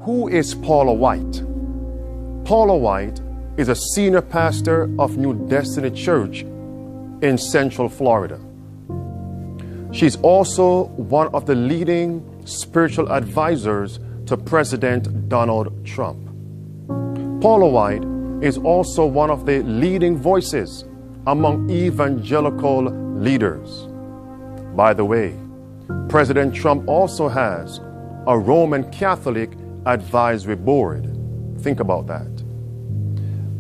Who is Paula White? Paula White is a senior pastor of New Destiny Church in Central Florida. She's also one of the leading spiritual advisors to President Donald Trump. Paula White is also one of the leading voices among evangelical leaders. By the way, President Trump also has a Roman Catholic advisory board. Think about that.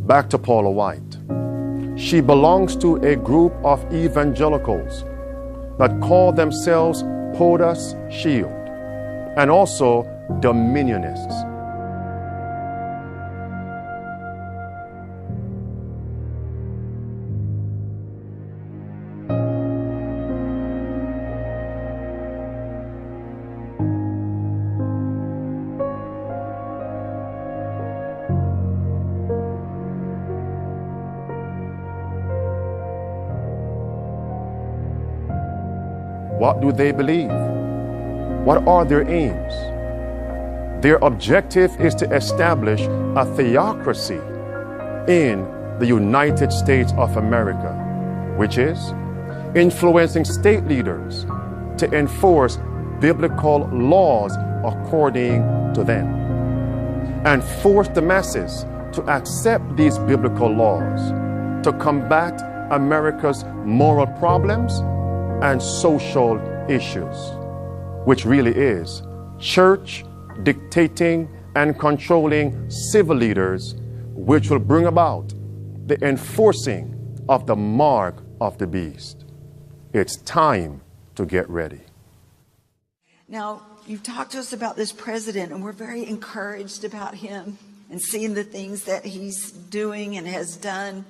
Back to Paula White. She belongs to a group of evangelicals that call themselves POTUS Shield and also Dominionists. What do they believe? What are their aims? Their objective is to establish a theocracy in the United States of America, which is influencing state leaders to enforce biblical laws according to them and force the masses to accept these biblical laws to combat America's moral problems and social issues, which really is church dictating and controlling civil leaders, which will bring about the enforcing of the mark of the beast. It's time to get ready. Now, you've talked to us about this president, and we're very encouraged about him and seeing the things that he's doing and has done.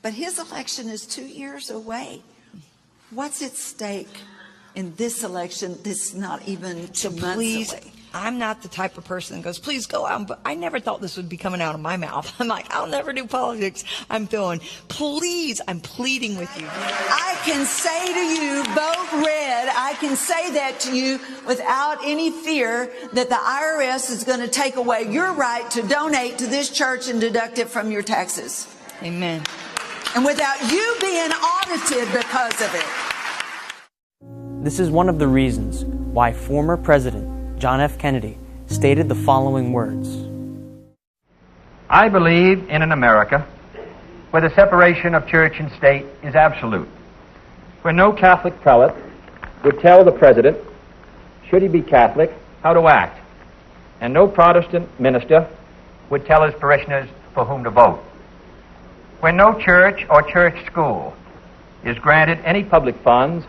But his election is 2 years away. What's at stake in this election that's not even 2 months away? I'm not the type of person that goes, please go out. But I never thought this would be coming out of my mouth. I'm like, I'll never do politics. I'm feeling, please, I'm pleading with you. I can say to you, vote red. I can say that to you without any fear that the IRS is going to take away your right to donate to this church and deduct it from your taxes. Amen. And without you being audited because of it. This is one of the reasons why former President John F. Kennedy stated the following words. I believe in an America where the separation of church and state is absolute, where no Catholic prelate would tell the president, should he be Catholic, how to act, and no Protestant minister would tell his parishioners for whom to vote, where no church or church school is granted any public funds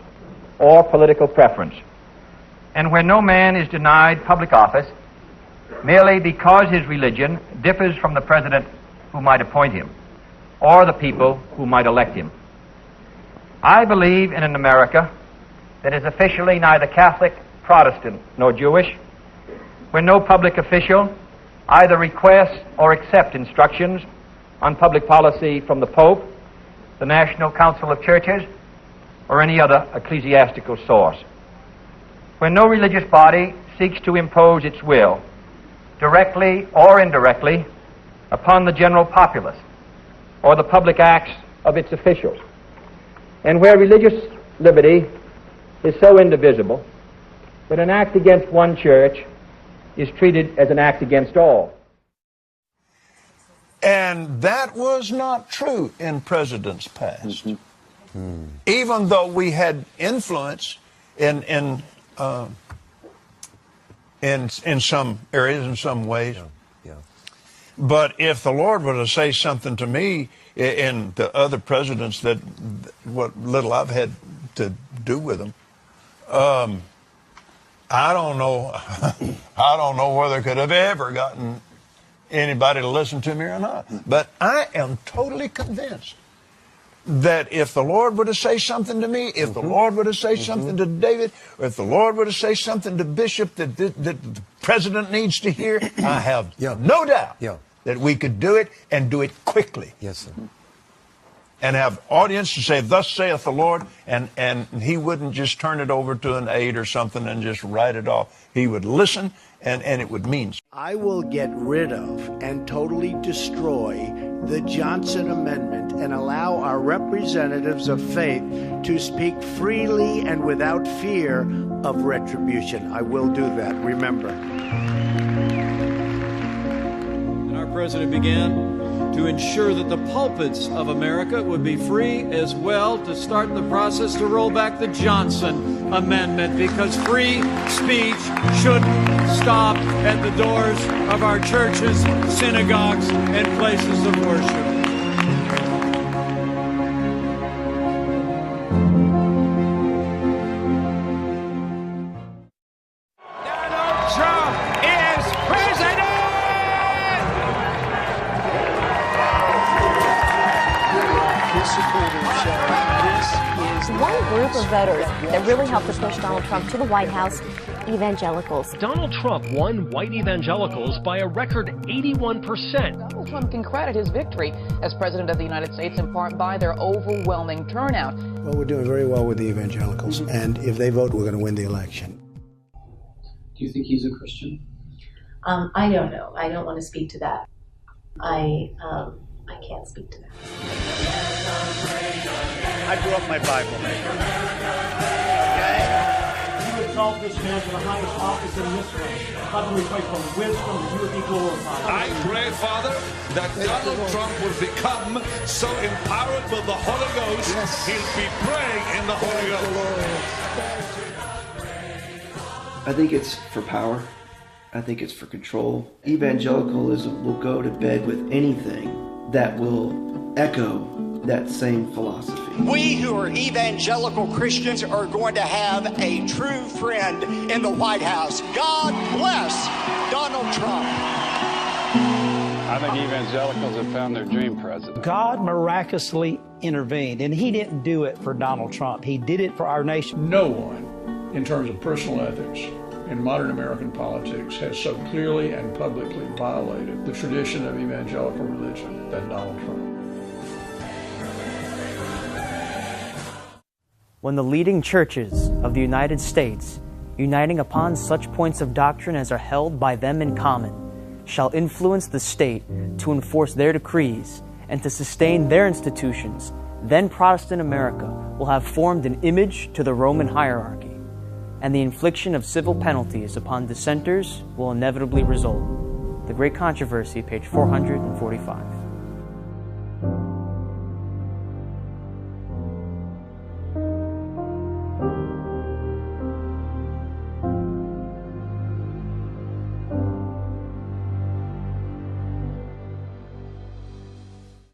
or political preference, and where no man is denied public office merely because his religion differs from the president who might appoint him or the people who might elect him. I believe in an America that is officially neither Catholic, Protestant, nor Jewish, where no public official either requests or accepts instructions on public policy from the Pope, the National Council of Churches, or any other ecclesiastical source, where no religious body seeks to impose its will, directly or indirectly, upon the general populace or the public acts of its officials, and where religious liberty is so indivisible that an act against one church is treated as an act against all. And that was not true in presidents past. Even though we had influence in some areas, in some ways. But if the Lord were to say something to me in the other presidents, that what little I've had to do with them, I don't know. I don't know whether I could have ever gotten anybody to listen to me or not. But I am totally convinced that if the Lord were to say something to me, if the Lord were to say something to David, or if the Lord were to say something to Bishop that the president needs to hear, I have no doubt that we could do it and do it quickly. Yes, sir. And have audience to say, thus saith the Lord, and he wouldn't just turn it over to an aide or something and just write it off. He would listen and it would mean. I will get rid of and totally destroy the Johnson Amendment and allow our representatives of faith to speak freely and without fear of retribution. I will do that, remember. And our president began to ensure that the pulpits of America would be free as well, to start the process to roll back the Johnson Amendment, because free speech shouldn't stop at the doors of our churches, synagogues, and places of worship. Donald Trump is president! One group of voters that really helped to push Donald Trump to the White House, evangelicals. Donald Trump won white evangelicals by a record 81%. Donald Trump can credit his victory as President of the United States in part by their overwhelming turnout. Well, we're doing very well with the evangelicals, and if they vote, we're going to win the election. Do you think he's a Christian? I don't know. I don't want to speak to that. I can't speak to that. I grew up my Bible. You exalt this man to the highest office in this way. Father, we pray for wisdom that you would be glorified. I pray, Father, that Donald Trump will become so empowered with the Holy Ghost, he'll be praying in the Holy Ghost. I think it's for power. I think it's for control. Evangelicalism will go to bed with anything that will echo that same philosophy. We who are evangelical Christians are going to have a true friend in the White House. God bless Donald Trump. I think evangelicals have found their dream president. God miraculously intervened, and he didn't do it for Donald Trump. He did it for our nation. No one, in terms of personal ethics, in modern American politics has so clearly and publicly violated the tradition of evangelical religion than Donald Trump. When the leading churches of the United States, uniting upon such points of doctrine as are held by them in common, shall influence the state to enforce their decrees and to sustain their institutions, then Protestant America will have formed an image to the Roman hierarchy, and the infliction of civil penalties upon dissenters will inevitably result. The Great Controversy, page 445.